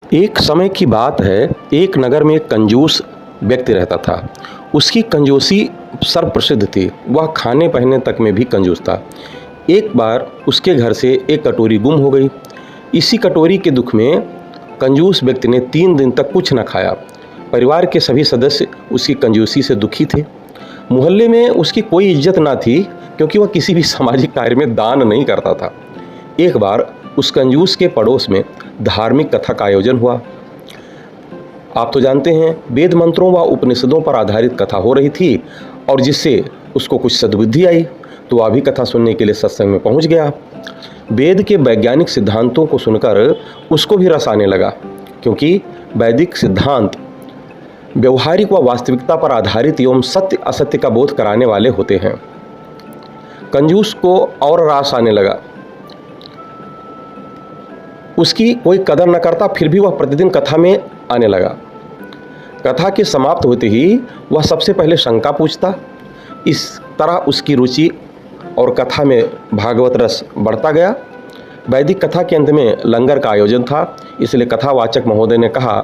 एक समय की बात है, एक नगर में एक कंजूस व्यक्ति रहता था। उसकी कंजूसी सर्वप्रसिद्ध थी। वह खाने पहनने तक में भी कंजूस था। एक बार उसके घर से एक कटोरी गुम हो गई। इसी कटोरी के दुख में कंजूस व्यक्ति ने 3 दिन तक कुछ न खाया। परिवार के सभी सदस्य उसकी कंजूसी से दुखी थे। मोहल्ले में उसकी कोई इज्जत ना थी, क्योंकि वह किसी भी सामाजिक कार्य में दान नहीं करता था। एक बार उस कंजूस के पड़ोस में धार्मिक कथा का आयोजन हुआ। आप तो जानते हैं, वेद मंत्रों व उपनिषदों पर आधारित कथा हो रही थी, और जिससे उसको कुछ सद्बुद्धि आई, तो वह भी कथा सुनने के लिए सत्संग में पहुंच गया। वेद के वैज्ञानिक सिद्धांतों को सुनकर उसको भी रस आने लगा, क्योंकि वैदिक सिद्धांत व्यवहारिक व वास्तविकता पर आधारित एवं सत्य असत्य का बोध कराने वाले होते हैं। कंजूस को और रस आने लगा। उसकी कोई कदर न करता, फिर भी वह प्रतिदिन कथा में आने लगा। कथा के समाप्त होते ही वह सबसे पहले शंका पूछता। इस तरह उसकी रुचि और कथा में भागवत रस बढ़ता गया। वैदिक कथा के अंत में लंगर का आयोजन था, इसलिए कथावाचक महोदय ने कहा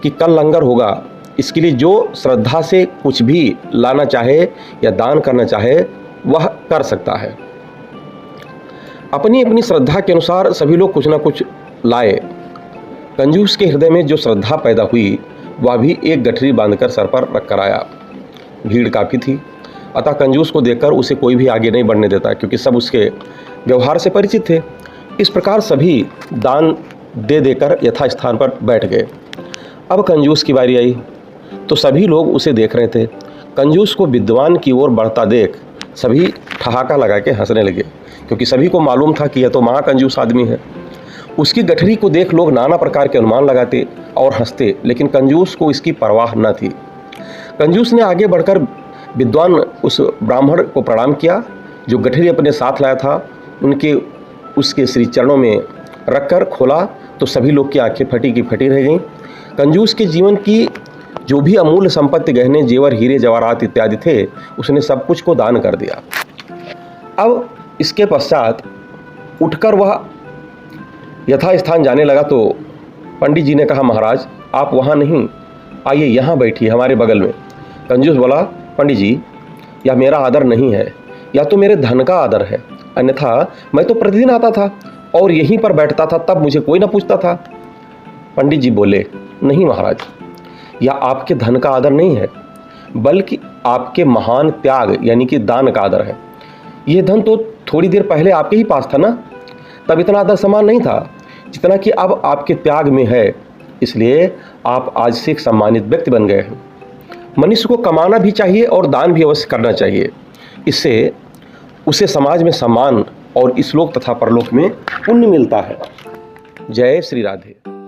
कि कल लंगर होगा। इसके लिए जो श्रद्धा से कुछ भी लाना चाहे या दान करना चाहे वह कर सकता है। अपनी अपनी श्रद्धा के अनुसार सभी लोग कुछ ना कुछ लाए। कंजूस के हृदय में जो श्रद्धा पैदा हुई, वह भी एक गठरी बांधकर सर पर रख कर आया। भीड़ काफ़ी थी, अतः कंजूस को देखकर उसे कोई भी आगे नहीं बढ़ने देता, क्योंकि सब उसके व्यवहार से परिचित थे। इस प्रकार सभी दान दे देकर यथास्थान पर बैठ गए। अब कंजूस की बारी आई, तो सभी लोग उसे देख रहे थे। कंजूस को विद्वान की ओर बढ़ता देख सभी ठहाका लगा के हंसने लगे, क्योंकि सभी को मालूम था कि यह तो महाकंजूस आदमी है। उसकी गठरी को देख लोग नाना प्रकार के अनुमान लगाते और हंसते, लेकिन कंजूस को इसकी परवाह न थी। कंजूस ने आगे बढ़कर विद्वान उस ब्राह्मण को प्रणाम किया, जो गठरी अपने साथ लाया था। उसके श्री चरणों में रखकर खोला तो सभी लोग की आंखें फटी की फटी रह गईं। कंजूस के जीवन की जो भी अमूल्य संपत्ति, गहने, जेवर, हीरे जवाहरात इत्यादि थे, उसने सब कुछ को दान कर दिया। अब इसके पश्चात उठकर वह यथास्थान जाने लगा, तो पंडित जी ने कहा, महाराज आप वहाँ नहीं, आइए यहाँ बैठिए हमारे बगल में। कंजूस बोला, पंडित जी यह मेरा आदर नहीं है, या तो मेरे धन का आदर है, अन्यथा मैं तो प्रतिदिन आता था और यहीं पर बैठता था, तब मुझे कोई ना पूछता था। पंडित जी बोले, नहीं महाराज, यह आपके धन का आदर नहीं है, बल्कि आपके महान त्याग यानी कि दान का आदर है। यह धन तो थोड़ी देर पहले आपके ही पास था ना, तब इतना आदर सम्मान नहीं था जितना कि अब आपके त्याग में है, इसलिए आप आज से एक सम्मानित व्यक्ति बन गए हैं। मनुष्य को कमाना भी चाहिए और दान भी अवश्य करना चाहिए, इससे उसे समाज में सम्मान और इस लोक तथा परलोक में पुण्य मिलता है। जय श्री राधे।